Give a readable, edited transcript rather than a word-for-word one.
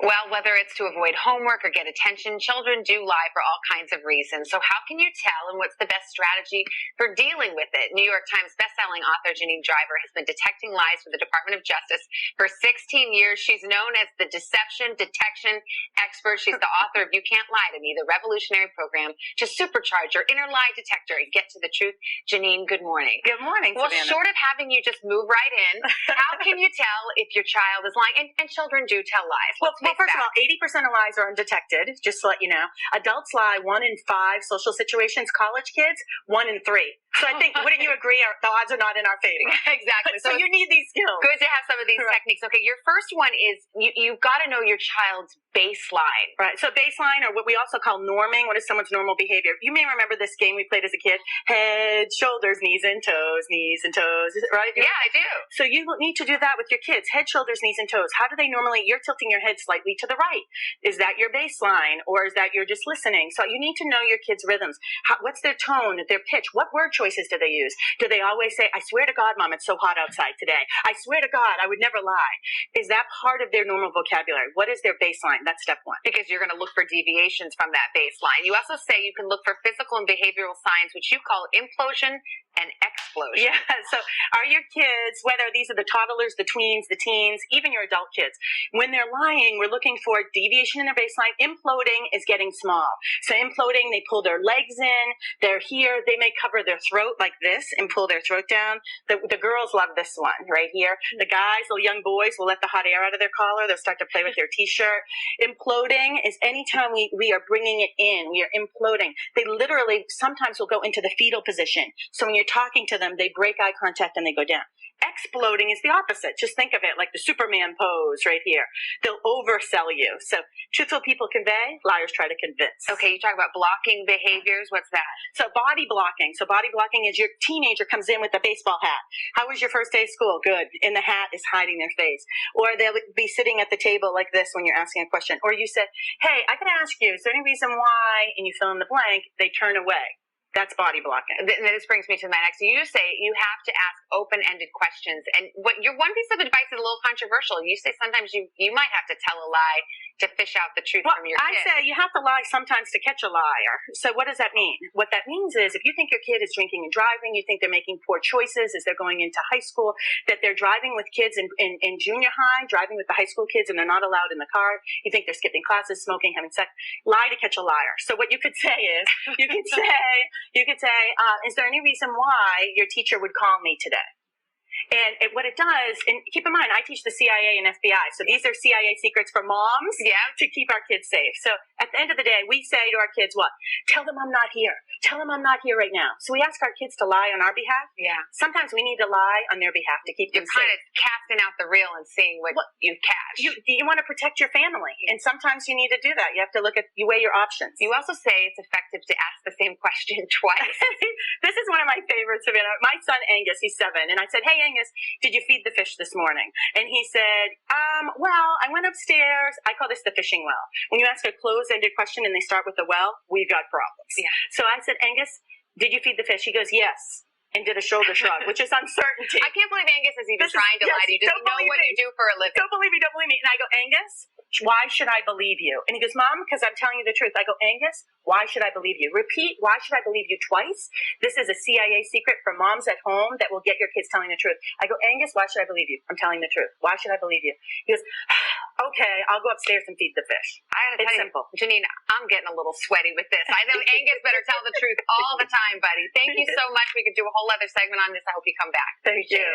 Well, whether it's to avoid homework or get attention, children do lie for all kinds of reasons. So how can you tell, and what's the best strategy for dealing with it? New York Times bestselling author Janine Driver has been detecting lies for the Department of Justice for 16 years. She's known as the deception detection expert. She's the author of You Can't Lie to Me, the revolutionary program to supercharge your inner lie detector and get to the truth. Janine, good morning. Good morning, Well, Savannah. short of having you just move right in, how can you tell if your child is lying? And children do tell lies. Well, first of all, 80% of lies are undetected, just to let you know. Adults lie 1 in 5 social situations. College kids, 1 in 3. So I think, wouldn't you agree, the odds are not in our favor? Exactly. So you need these skills. Good to have some of these techniques. Okay, your first one is you've got to know your child's baseline. Right. So baseline, or what we also call norming. What is someone's normal behavior? You may remember this game we played as a kid. Head, shoulders, knees and toes, right? Yeah, I do. So you need to do that with your kids. Head, shoulders, knees, and toes. How do they normally, you're tilting your head slightly to the right. Is that your baseline, or is that you're just listening? So you need to know your kids' rhythms. What's their tone, their pitch? What word choices do they use? Do they always say, I swear to God, Mom, it's so hot outside today. I swear to God, I would never lie. Is that part of their normal vocabulary? What is their baseline? That's step one. Because you're going to look for deviations from that baseline. You also say you can look for physical and behavioral signs, which you call implosion and explosion. Yeah, so are your kids, whether these are the toddlers, the tweens, the teens, even your adult kids, when they're lying, we're looking for deviation in their baseline. Imploding is getting small. So imploding, they pull their legs in, they're here, they may cover their throat like this and pull their throat down. The girls love this one right here. The guys, the young boys, will let the hot air out of their collar. They'll start to play with their t-shirt. Imploding is anytime we are bringing it in, we are imploding. They literally sometimes will go into the fetal position. So when you're talking to them, they break eye contact and they go down. Exploding is the opposite. Just think of it like the Superman pose right here. They'll oversell you. So truthful people convey, liars try to convince. Okay, you talk about blocking behaviors. What's that? So body blocking. So body blocking is your teenager comes in with a baseball hat. How was your first day of school? Good. And the hat is hiding their face. Or they'll be sitting at the table like this when you're asking a question. Or you said, hey, I can ask you, is there any reason why, and you fill in the blank, they turn away. That's body blocking. This brings me to my next. You say you have to ask open-ended questions. And what your one piece of advice is a little controversial. You say sometimes you might have to tell a lie to fish out the truth from your kid. I say you have to lie sometimes to catch a liar. So what does that mean? What that means is if you think your kid is drinking and driving, you think they're making poor choices as they're going into high school, that they're driving with kids in junior high, driving with the high school kids and they're not allowed in the car, you think they're skipping classes, smoking, having sex, lie to catch a liar. So what you could say is, you could say, is there any reason why your teacher would call me today? And what it does, and keep in mind, I teach the CIA and FBI, so these are CIA secrets for moms to keep our kids safe. So at the end of the day, we say to our kids, what? Tell them I'm not here. Tell them I'm not here right now. So we ask our kids to lie on our behalf. Yeah. Sometimes we need to lie on their behalf to keep them safe. You're kind of casting out the real and seeing what you catch. You want to protect your family, and sometimes you need to do that. You have to you weigh your options. You also say it's effective to ask the same question twice. This is one of my favorites, Savannah. My son Angus, he's 7, and I said, hey Angus, did you feed the fish this morning? And he said, well, I went upstairs. I call this the fishing well. When you ask a closed-ended question and they start with the well, we've got problems. Yeah. So I said, Angus, did you feed the fish? He goes, yes. And did a shoulder shrug, which is uncertainty. I can't believe Angus is even trying to lie to you. Does he know what you do for a living? Don't believe me, don't believe me. And I go, Angus, why should I believe you? And he goes, Mom, because I'm telling you the truth. I go, Angus, why should I believe you? Repeat, why should I believe you twice? This is a CIA secret for moms at home that will get your kids telling the truth. I go, Angus, why should I believe you? I'm telling the truth. Why should I believe you? He goes, okay, I'll go upstairs and feed the fish. It's simple. Janine, I'm getting a little sweaty with this. I know Angus better tell the truth all the time, buddy. Thank you so much. We could do a whole other segment on this. I hope you come back. Thank you.